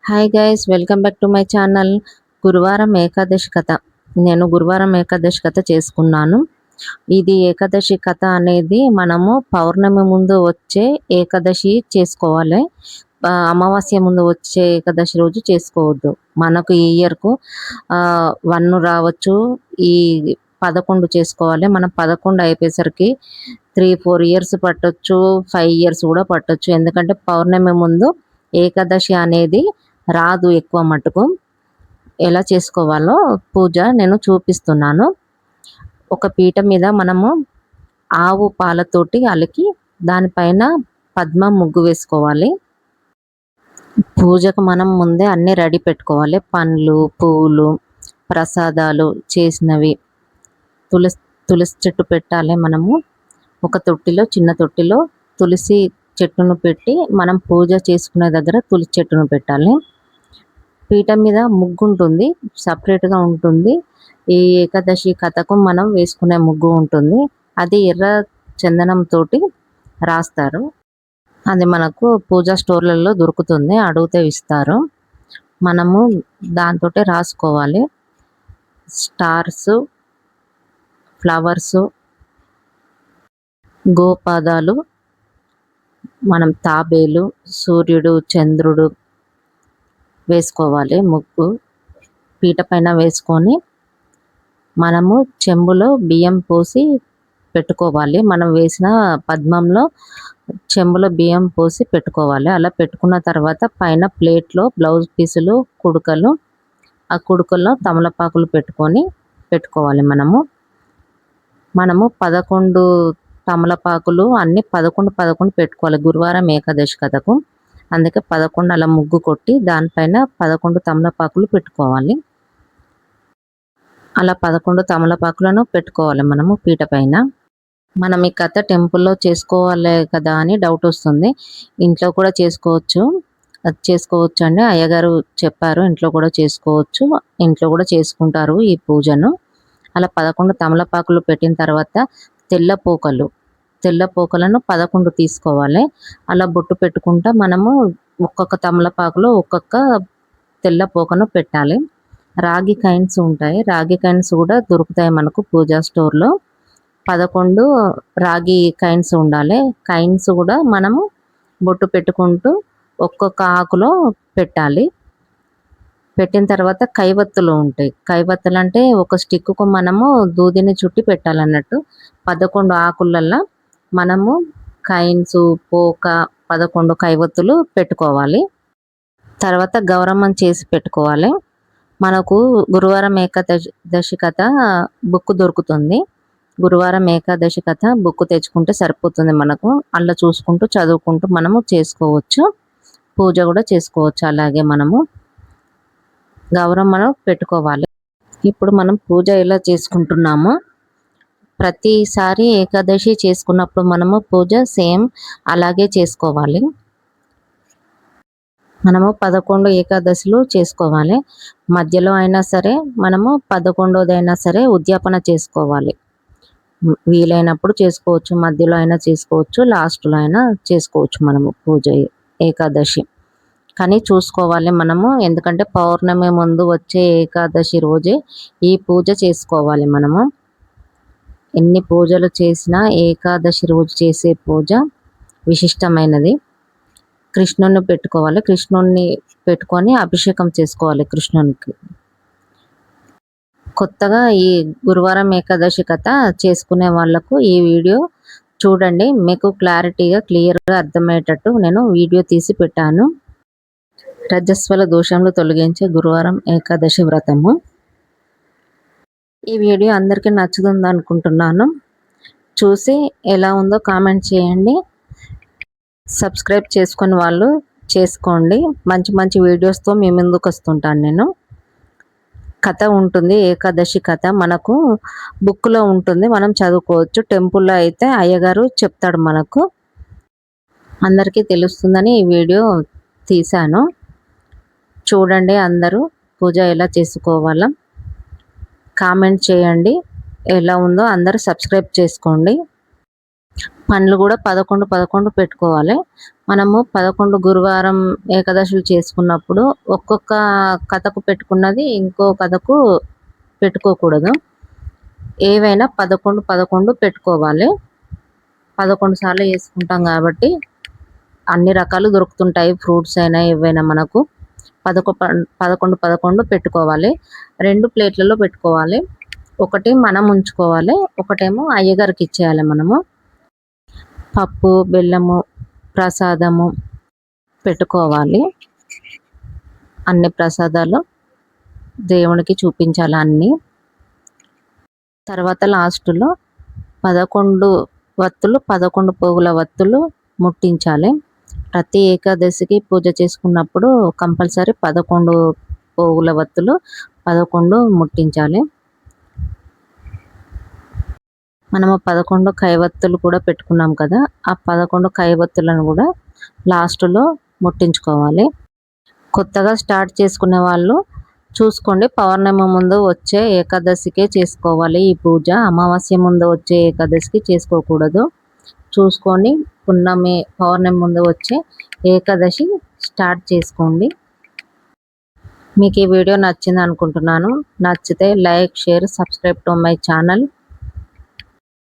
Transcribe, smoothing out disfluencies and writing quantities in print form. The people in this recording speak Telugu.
Hi guys, welcome back to my channel. గురువారం ఏకాదశి కథ. నేను గురువారం ఏకాదశి కథ చేసుకున్నాను. ఇది ఏకాదశి కథ అనేది మనము పౌర్ణమి ముందు వచ్చే ఏకాదశి చేసుకోవాలి. అమావాస్య ముందు వచ్చే ఏకాదశి రోజు చేసుకోవద్దు. మనకు ఈ ఇయర్కు 1 రావచ్చు, ఈ 11 చేసుకోవాలి. మనం 11 అయిపోయేసరికి 3-4 ఇయర్స్ పట్టొచ్చు, 5 ఇయర్స్ కూడా పట్టొచ్చు. ఎందుకంటే పౌర్ణమి ముందు ఏకాదశి అనేది రాదు ఎక్కువ మటుకు. ఎలా చేసుకోవాలో పూజ నేను చూపిస్తున్నాను. ఒక పీట మీద మనము ఆవు పాలతోటి అలికి దానిపైన పద్మం ముగ్గు వేసుకోవాలి. పూజకు మనం ముందే అన్నీ రెడీ పెట్టుకోవాలి. పండ్లు, పువ్వులు, ప్రసాదాలు చేసినవి. తులసి చెట్టు పెట్టాలి. మనము ఒక తొట్టిలో, చిన్న తొట్టిలో తులసి చెట్టును పెట్టి మనం పూజ చేసుకునే దగ్గర తులసి చెట్టును పెట్టాలి. పీఠం మీద ముగ్గు ఉంటుంది, సపరేట్గా ఉంటుంది. ఈ ఏకాదశి కథకు మనం వేసుకునే ముగ్గు ఉంటుంది. అది ఎర్ర చందనంతో రాస్తారు. అది మనకు పూజా స్టోర్లలో దొరుకుతుంది, అడిగితే ఇస్తారు. మనము దాంతో రాసుకోవాలి. స్టార్స్, ఫ్లవర్సు, గోపాదాలు, మనం తాబేలు, సూర్యుడు, చంద్రుడు వేసుకోవాలి. ముగ్గు పీట పైన వేసుకొని మనము చెంబులో బియ్యం పోసి పెట్టుకోవాలి. మనం వేసిన పద్మంలో చెంబులో బియ్యం పోసి పెట్టుకోవాలి. అలా పెట్టుకున్న తర్వాత పైన ప్లేట్లో బ్లౌజ్ పీసులు, కుడుకలు, ఆ కుడుకల్లో తమలపాకులు పెట్టుకోవాలి. మనము 11 తమలపాకులు అన్ని 11 పెట్టుకోవాలి గురువారం ఏకాదశి కథకు. అందుకే 11 అలా ముగ్గు కొట్టి దానిపైన 11 తమలపాకులు పెట్టుకోవాలి. అలా 11 తమలపాకులను పెట్టుకోవాలి మనము పీట పైన. మనం ఈ కథ టెంపుల్లో చేసుకోవాలి కదా అని డౌట్ వస్తుంది. ఇంట్లో కూడా చేసుకోవచ్చు అండి. అయ్యగారు చెప్పారు ఇంట్లో కూడా చేసుకోవచ్చు, ఇంట్లో కూడా చేసుకుంటారు ఈ పూజను. అలా 11 తమలపాకులు పెట్టిన తర్వాత తెల్ల పోకలను 11 తీసుకోవాలి. అలా బొట్టు పెట్టుకుంటా మనము ఒక్కొక్క తమలపాకులో ఒక్కొక్క తెల్ల పోకను పెట్టాలి. రాగి కాయిన్స్ ఉంటాయి, రాగి కాయిన్స్ కూడా దొరుకుతాయి మనకు పూజా స్టోర్లో. 11 రాగి కాయిన్స్ ఉండాలి. కాయిన్స్ కూడా మనము బొట్టు పెట్టుకుంటూ ఒక్కొక్క ఆకులో పెట్టాలి. పెట్టిన తర్వాత కైవత్తులు ఉంటాయి. కైవత్తులు అంటే ఒక స్టిక్కు మనము దూదిని చుట్టి పెట్టాలన్నట్టు. 11 ఆకులల్లో మనము కాయిన్స్, పోక, 11 కైవత్తులు పెట్టుకోవాలి. తర్వాత గౌరమ్మం చేసి పెట్టుకోవాలి. మనకు గురువారం ఏకాదశి కథ బుక్ దొరుకుతుంది. గురువారం ఏకాదశి కథ బుక్ తెచ్చుకుంటే సరిపోతుంది. మనకు అలా చూసుకుంటూ చదువుకుంటూ మనము చేసుకోవచ్చు, పూజ కూడా చేసుకోవచ్చు. అలాగే మనము గౌరమ్మను పెట్టుకోవాలి. ఇప్పుడు మనం పూజ ఎలా చేసుకుంటున్నామో ప్రతిసారి ఏకాదశి చేసుకున్నప్పుడు మనము పూజ సేమ్ అలాగే చేసుకోవాలి. మనము 11 ఏకాదశులు చేసుకోవాలి. మధ్యలో అయినా సరే మనము 11వదైనా సరే ఉద్యాపన చేసుకోవాలి. వీలైనప్పుడు చేసుకోవచ్చు, మధ్యలో అయినా చేసుకోవచ్చు, లాస్ట్లో అయినా చేసుకోవచ్చు మనము పూజ ఏకాదశి. కానీ చూసుకోవాలి మనము, ఎందుకంటే పౌర్ణమి ముందు వచ్చే ఏకాదశి రోజే ఈ పూజ చేసుకోవాలి. మనము ఎన్ని పూజలు చేసినా ఏకాదశి రోజు చేసే పూజ విశిష్టమైనది. కృష్ణుని పెట్టుకోవాలి. కృష్ణుని పెట్టుకొని అభిషేకం చేసుకోవాలి కృష్ణునికి. కొత్తగా ఈ గురువారం ఏకాదశి కథ చేసుకునే వాళ్ళకు ఈ వీడియో చూడండి, మీకు క్లియర్గా అర్థమయ్యేటట్టు నేను వీడియో తీసి పెట్టాను. రజస్వల దోషంలో తొలగించే గురువారం ఏకాదశి వ్రతము. ఈ వీడియో అందరికీ నచ్చుతుంది అనుకుంటున్నాను. చూసి ఎలా ఉందో కామెంట్ చేయండి. సబ్స్క్రైబ్ చేసుకుని వాళ్ళు చేసుకోండి. మంచి మంచి వీడియోస్తో మీ ముందుకు వస్తుంటాను నేను. కథ ఉంటుంది, ఏకాదశి కథ మనకు బుక్లో ఉంటుంది, మనం చదువుకోవచ్చు. టెంపుల్లో అయితే అయ్యగారు చెప్తాడు మనకు. అందరికీ తెలుస్తుందని ఈ వీడియో తీశాను. చూడండి, అందరూ పూజ ఎలా చేసుకోవాలో కామెంట్ చేయండి. ఎలా ఉందో అందరూ సబ్స్క్రైబ్ చేసుకోండి. పండ్లు కూడా 11, 11 పెట్టుకోవాలి. మనము 11 గురువారం ఏకాదశులు చేసుకున్నప్పుడు ఒక్కొక్క కథకు పెట్టుకున్నది ఇంకో కథకు పెట్టుకోకూడదు. ఏవైనా 11, 11 పెట్టుకోవాలి. 11 సార్లు చేసుకుంటాం కాబట్టి అన్ని రకాలు దొరుకుతుంటాయి. ఫ్రూట్స్ అయినా ఏవైనా మనకు 11, 11 పెట్టుకోవాలి. 2 ప్లేట్లలో పెట్టుకోవాలి. ఒకటి మనం ఉంచుకోవాలి. ఒకటేమో అయ్యగారికి ఇచ్చేయాలి మనము. పప్పు, బెల్లము, ప్రసాదము పెట్టుకోవాలి. అన్ని ప్రసాదాలు దేవునికి చూపించాలి అన్నీ. తర్వాత లాస్ట్లో 11 వత్తులు, 11 పోగుల వత్తులు ముట్టించాలి. ప్రతి ఏకాదశికి పూజ చేసుకున్నప్పుడు కంపల్సరీ 11 పోగుల వత్తులు 11 ముట్టించాలి. మనము 11 కైవత్తులు కూడా పెట్టుకున్నాం కదా, ఆ 11 కైవత్తులను కూడా లాస్ట్లో ముట్టించుకోవాలి. కొత్తగా స్టార్ట్ చేసుకునే వాళ్ళు చూసుకోండి, పౌర్ణమి ముందు వచ్చే ఏకాదశికే చేసుకోవాలి ఈ పూజ. అమావాస్య ముందు వచ్చే ఏకాదశికి చేసుకోకూడదు. చూసుకొని పౌర్ణమి ముందు వచ్చే ఏకాదశి స్టార్ట్ చేసుకోండి. మీకు ఈ వీడియో నచ్చింది అనుకుంటున్నాను. నచ్చితే like, share, subscribe to my channel.